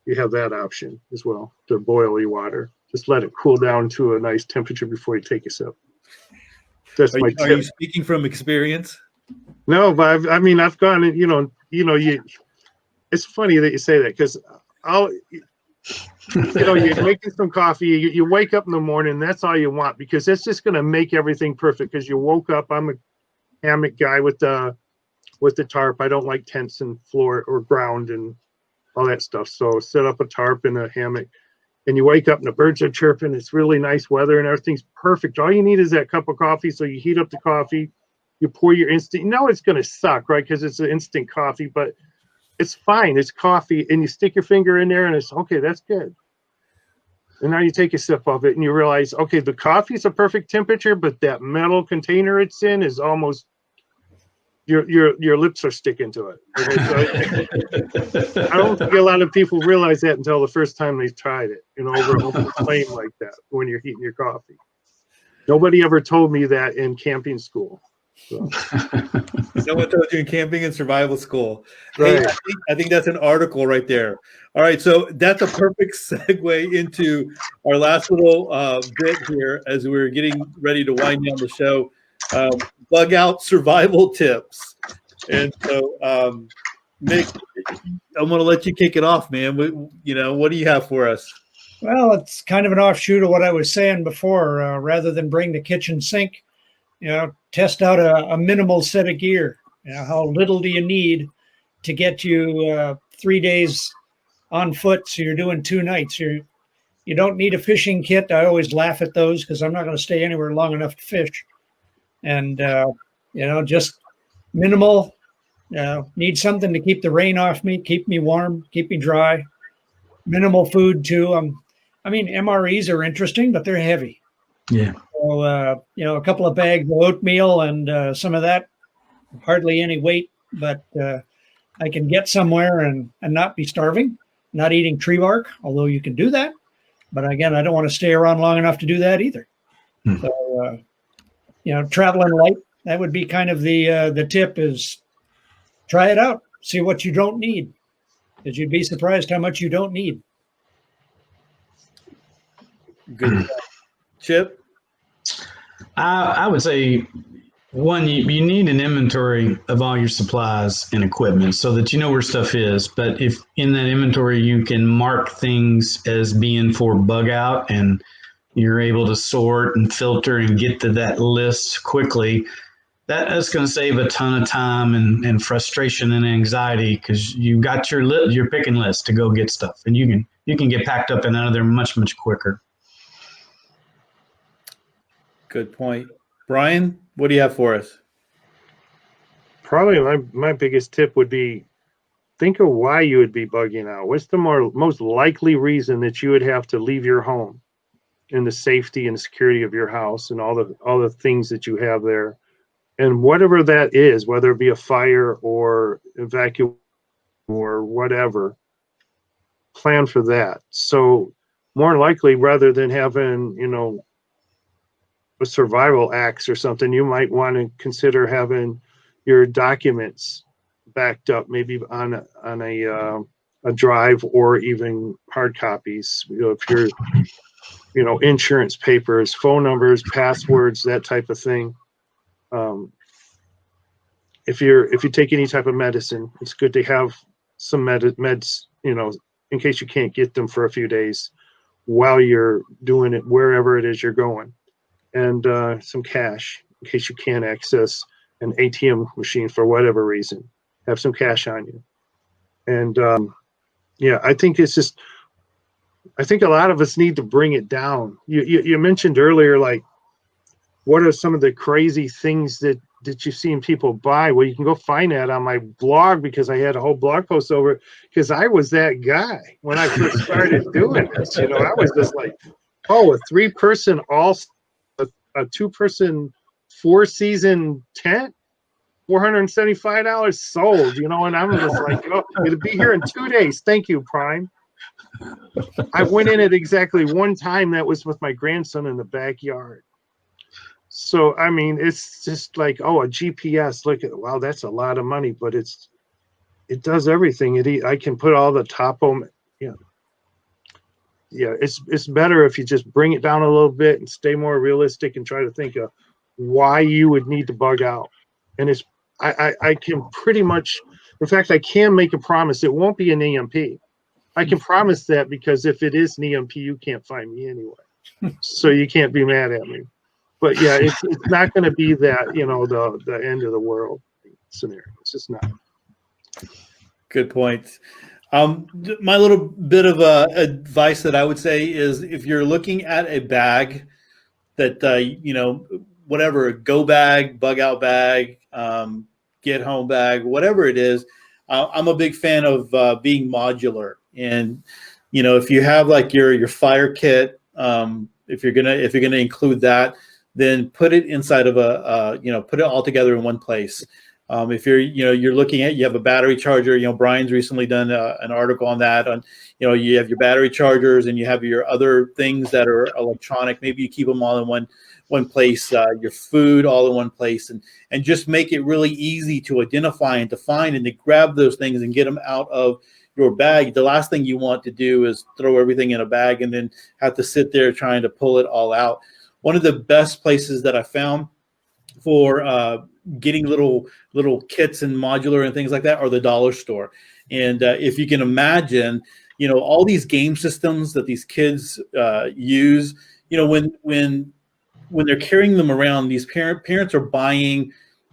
you have that option as well to boil your water. Just let it cool down to a nice temperature before you take a sip. That's my tip.
Are you speaking from experience?
No, but I've gone and it's funny that you say that, because you're making some coffee, you wake up in the morning, that's all you want, because that's just going to make everything perfect, because you woke up. I'm a hammock guy with the tarp. I don't like tents and floor or ground and all that stuff. So set up a tarp in a hammock, and you wake up and the birds are chirping. It's really nice weather and everything's perfect. All you need is that cup of coffee. So you heat up the coffee, you pour your instant. You know it's going to suck, right? Because it's an instant coffee, but it's fine. It's coffee, and you stick your finger in there, and it's okay. That's good. And now you take a sip of it, and you realize, okay, the coffee's a perfect temperature, but that metal container it's in is almost your lips are sticking to it. Okay? So I don't think a lot of people realize that until the first time they tried it, over a flame like that when you're heating your coffee. Nobody ever told me that in camping school. So.
Someone told you in camping and survival school.
Right.
Hey, I think that's an article right there. All right, so that's a perfect segue into our last little bit here as we're getting ready to wind down the show. Bug out survival tips. And so, Mick, I'm going to let you kick it off, man. What do you have for us?
Well, it's kind of an offshoot of what I was saying before. Rather than bring the kitchen sink, test out a minimal set of gear. How little do you need to get you 3 days on foot? So you're doing 2 nights. You don't need a fishing kit. I always laugh at those because I'm not going to stay anywhere long enough to fish. And, just minimal. Need something to keep the rain off me, keep me warm, keep me dry. Minimal food too. MREs are interesting, but they're heavy.
Yeah.
So, a couple of bags of oatmeal and some of that, hardly any weight, but I can get somewhere and not be starving, not eating tree bark, although you can do that. But again, I don't want to stay around long enough to do that either. So, traveling light, that would be kind of the tip is try it out, see what you don't need, because you'd be surprised how much you don't need.
Good. Chip?
I would say, one, you need an inventory of all your supplies and equipment so that you know where stuff is. But if in that inventory you can mark things as being for bug out and you're able to sort and filter and get to that list quickly, that's going to save a ton of time and frustration and anxiety, because you got your picking list to go get stuff, and you can get packed up and out of there much quicker.
Good point. Brian, what do you have for us?
Probably my biggest tip would be think of why you would be bugging out. What's the most likely reason that you would have to leave your home and the safety and security of your house and all the things that you have there, and whatever that is, whether it be a fire or evacuation or whatever, plan for that. So more likely, rather than having a survival axe or something, you might want to consider having your documents backed up, maybe on a drive or even hard copies. If you're, insurance papers, phone numbers, passwords, that type of thing. If you take any type of medicine, it's good to have some meds, in case you can't get them for a few days while you're doing it, wherever it is you're going. And some cash in case you can't access an ATM machine for whatever reason. Have some cash on you. And I think I think a lot of us need to bring it down. You mentioned earlier, like, what are some of the crazy things that that you've seen people buy. Well, you can go find that on my blog because I had a whole blog post over it, because I was that guy when I first started doing this. You know, I was just like, oh, a 3-person a 2-person 4-season tent, $475 sold, you know, and I'm just like, oh, it'll be here in 2 days. Thank you, Prime. I went in it exactly one time. That was with my grandson in the backyard. So, I mean, it's just like, oh, a GPS, look at, wow, that's a lot of money, but it does everything. I can put all the topo, yeah. Yeah, it's better if you just bring it down a little bit and stay more realistic and try to think of why you would need to bug out. And I can pretty much, in fact, I can make a promise. It won't be an EMP. I can promise that, because if it is an EMP, you can't find me anyway. So you can't be mad at me. But yeah, it's not going to be that, you know, the end of the world scenario. It's just not.
Good point. My little bit of advice that I would say is, if you're looking at a bag that, you know, whatever, go bag, bug out bag, get home bag, whatever it is, I'm a big fan of being modular. And, you know, if you have like your fire kit, if you're gonna include that, then put it inside of put it all together in one place. If you're looking at, you have a battery charger, you know, Brian's recently done an article on that, on, you know, you have your battery chargers and you have your other things that are electronic. Maybe you keep them all in one place, your food all in one place, and just make it really easy to identify and to find and to grab those things and get them out of your bag. The last thing you want to do is throw everything in a bag and then have to sit there trying to pull it all out. One of the best places that I found for getting little kits and modular and things like that are the dollar store. And if you can imagine, you know, all these game systems that these kids use, you know, when they're carrying them around, these parents are buying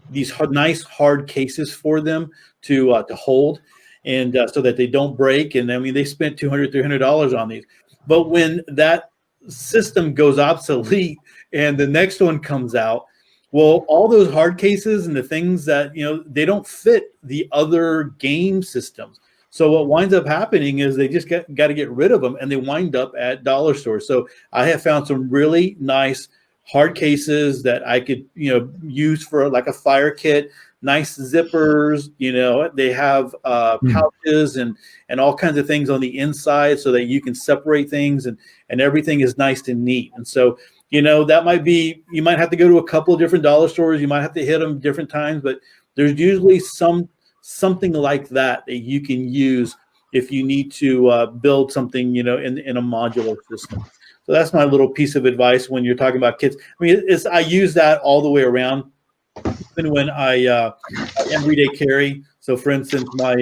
these nice hard cases for them to hold, and so that they don't break. And I mean, they spent $200, $300 on these. But when that system goes obsolete and the next one comes out, well, all those hard cases and the things that, you know, they don't fit the other game systems. So what winds up happening is they just got to get rid of them, and they wind up at dollar stores. So I have found some really nice hard cases that I could, you know, use for like a fire kit. Nice zippers, you know, they have pouches and all kinds of things on the inside so that you can separate things, and everything is nice and neat. And so, you know, that might be, you might have to go to a couple of different dollar stores. You might have to hit them different times, but there's usually something like that you can use if you need to build something, you know, in a modular system. So that's my little piece of advice when you're talking about kits. I mean, I use that all the way around. Even when I everyday carry. So for instance, my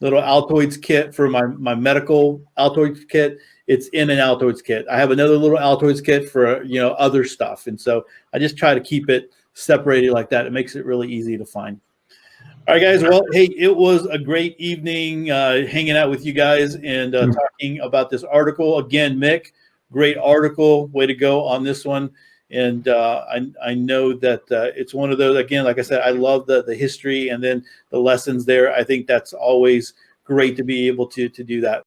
little Altoids kit for my medical Altoids kit, it's in an Altoids kit. I have another little Altoids kit for, you know, other stuff. And so I just try to keep it separated like that. It makes it really easy to find. All right, guys. Well, hey, it was a great evening hanging out with you guys and talking about this article. Again, Mick, great article. Way to go on this one. And I know that it's one of those, again, like I said, I love the history and then the lessons there. I think that's always great to be able to do that.